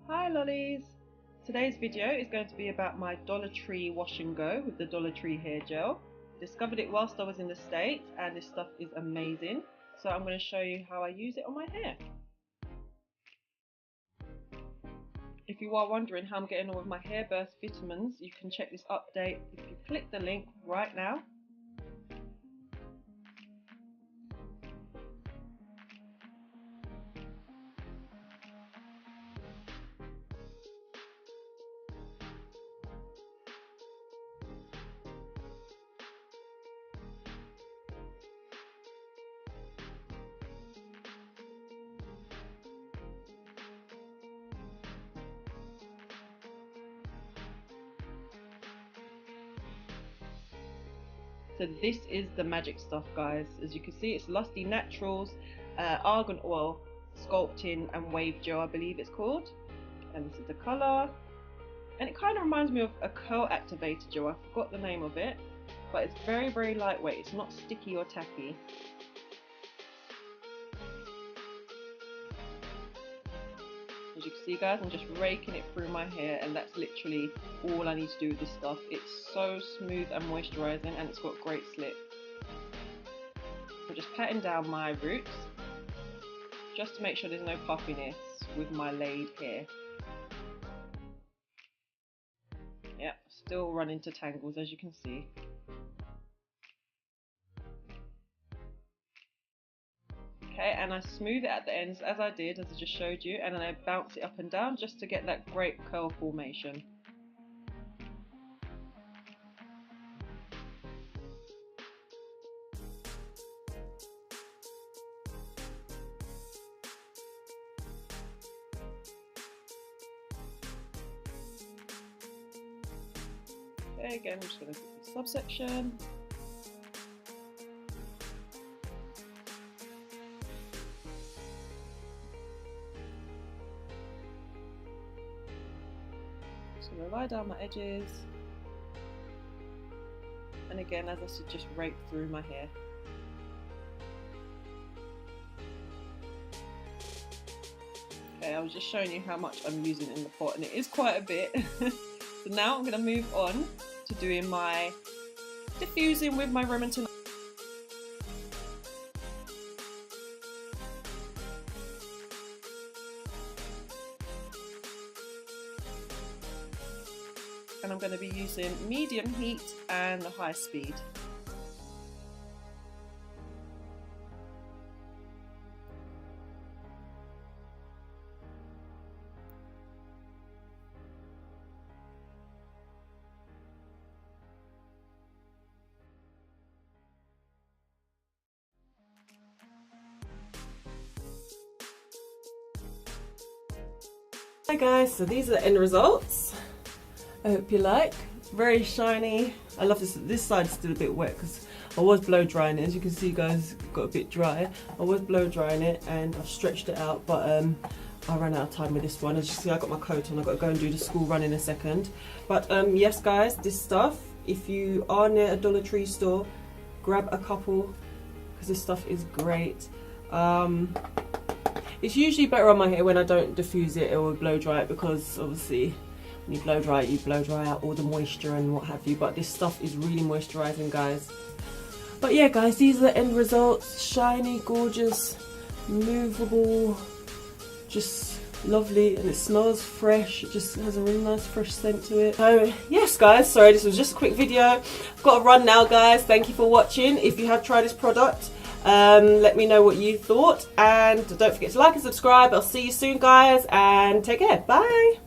Hi lollies! Today's video is going to be about my Dollar Tree wash and go with the Dollar Tree hair gel. Discovered it whilst I was in the States and this stuff is amazing. So I'm going to show you how I use it on my hair. If you are wondering how I'm getting on with my hair burst vitamins, you can check this update if you click the link right now. So this is the magic stuff, guys. As you can see, it's Lusti Naturals Argan Oil Sculpting and Wave Gel, I believe it's called. And this is the colour. And it kind of reminds me of a curl activator gel. I forgot the name of it. But it's very, very lightweight. It's not sticky or tacky. As you can see, guys, I'm just raking it through my hair, and that's literally all I need to do with this stuff. It's so smooth and moisturising, and it's got great slip. I'm just patting down my roots just to make sure there's no puffiness with my laid hair. Yep, still running to tangles, as you can see. Okay, and I smooth it at the ends as I did, as I just showed you, and then I bounce it up and down just to get that great curl formation. Okay, again, I'm just going to do the subsection. Just going to lie down my edges, and again, as I said, just rake through my hair. Okay, I was just showing you how much I'm using in the pot, and it is quite a bit. So now I'm going to move on to doing my diffusing with my Remington. And I'm going to be using medium heat and high speed. Hi guys, so these are the end results. I hope you like. Very shiny. I love this. This side is still a bit wet because I was blow drying it. As you can see, guys, it got a bit dry. I was blow drying it and I've stretched it out, but I ran out of time with this one. As you see, I got my coat on. I've got to go and do the school run in a second. But yes, guys, this stuff, if you are near a Dollar Tree store, grab a couple because this stuff is great. It's usually better on my hair when I don't diffuse it or blow dry it, because obviously when you blow dry it, you blow dry out all the moisture and what have you. But this stuff is really moisturising, guys. But yeah, guys, these are the end results. Shiny, gorgeous, movable, just lovely, and it smells fresh. It just has a really nice fresh scent to it. So yes, guys, sorry, this was just a quick video. I've got to run now, guys. Thank you for watching. If you have tried this product, let me know what you thought, and don't forget to like and subscribe. I'll see you soon, guys, and take care. Bye.